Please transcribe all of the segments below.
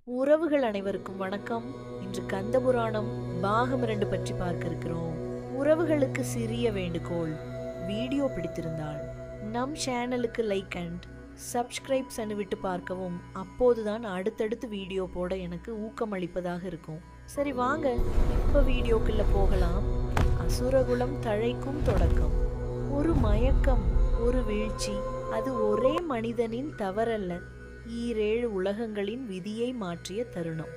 உறவுகள் அனைவருக்கும் வணக்கம். இன்று கந்தபுராணம் பாகம் 2 பற்றி பார்க்க இருக்கிறோம். உறவுகளுக்கு சிறிய வேண்டுகோள், வீடியோ பிடித்திருந்தால் நம் சேனலுக்கு லைக் அண்ட் சப்ஸ்கிரைப் விட்டு பார்க்கவும். அப்போதுதான் அடுத்தடுத்து வீடியோ போட எனக்கு ஊக்கமளிப்பதாக இருக்கும். சரி வாங்க இப்ப வீடியோக்குள்ள போகலாம். அசுரகுலம் தழைக்கும் தொடக்கம். ஒரு மயக்கம், ஒரு வீழ்ச்சி. அது ஒரே மனிதனின் தவறல்ல, ஈரேழு உலகங்களின் விதியை மாற்றிய தருணம்.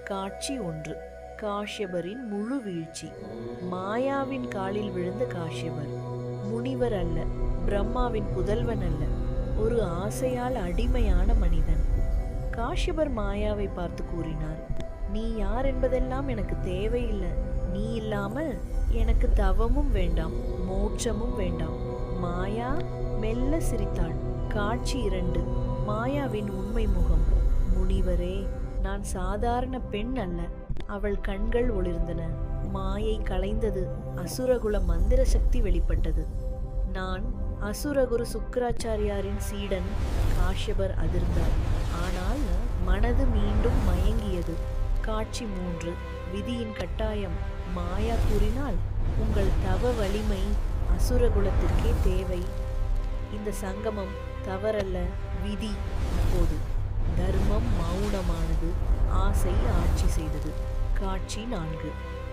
காட்சி 1. காஷ்யபரின் முழு வீழ்ச்சி. மாயாவின் காலில் விழுந்த காஷ்யபர் முனிவர் அல்ல, பிரம்மாவின் புதல்வன் அல்ல, ஒரு ஆசையால் அடிமையான மனிதன். காஷ்யபர் மாயாவை பார்த்து கூறினார், நீ யார் என்பதெல்லாம் எனக்கு தேவையில்லை. நீ இல்லாமல் எனக்கு தவமும் வேண்டாம், மோட்சமும் வேண்டாம். மாயா மெல்ல சிரித்தாள். காட்சி 2. மாயாவின் உண்மை முகம். முனிவரே, நான் சாதாரண பெண் அல்ல. அவள் கண்கள் ஒளிர்ந்தன. மாயை கலைந்தது. அசுரகுல மந்திர சக்தி வெளிப்பட்டது. நான் அசுரகுரு சுக்கராச்சாரியாரின் சீடன். காஷ்யபர் அதிர்ந்தார். ஆனால் மனது மீண்டும் மயங்கியது. காட்சி 3. விதியின் கட்டாயம். மாயா கூறினால், உங்கள் தவ வலிமை அசுரகுலத்திற்கே தேவை. இந்த சங்கமம் தவறல்ல, விதி. அப்போது தர்மம் மௌனமானது, ஆசை ஆட்சி செய்தது. காட்சி 4.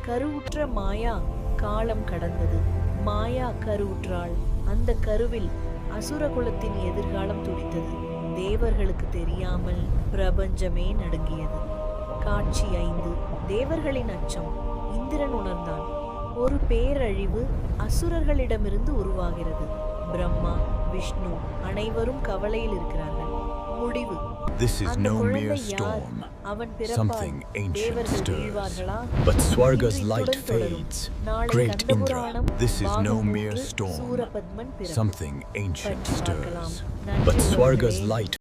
கருவுற்ற மாயா. காலம் கடந்தது. மாயா கருவுற்றாள். அந்த கருவில் அசுரகுலத்தின் எதிர்காலம் துடித்தது. தேவர்களுக்கு தெரியாமல் பிரபஞ்சமே நடுங்கியது. காட்சி 5. தேவர்களின் அச்சம். இந்திரன் உணர்ந்தான், ஒரு பேரழிவு அசுரர்களிடமிருந்து உருவாகிறது. பிரம்மா, விஷ்ணு அனைவரும் கவலையில் இருக்கிறார்கள். முடிவு. This is அந்த no குழந்தை mere யார்? storm. அவன் பிறப்பால் Something ancient தேவர்கள் stirs. வீழ்வார்களா? But Swarga's இன்று light இத்துடன் தொடரும். fades. நாளை Great Kandapuranam Indra, this is no பாகம் mere 3 storm. சூரபத்மன் பிறப்பு Something ancient பற்றி பார்க்கலாம். stirs. நன்றி But Swarga's உறவுகளே. light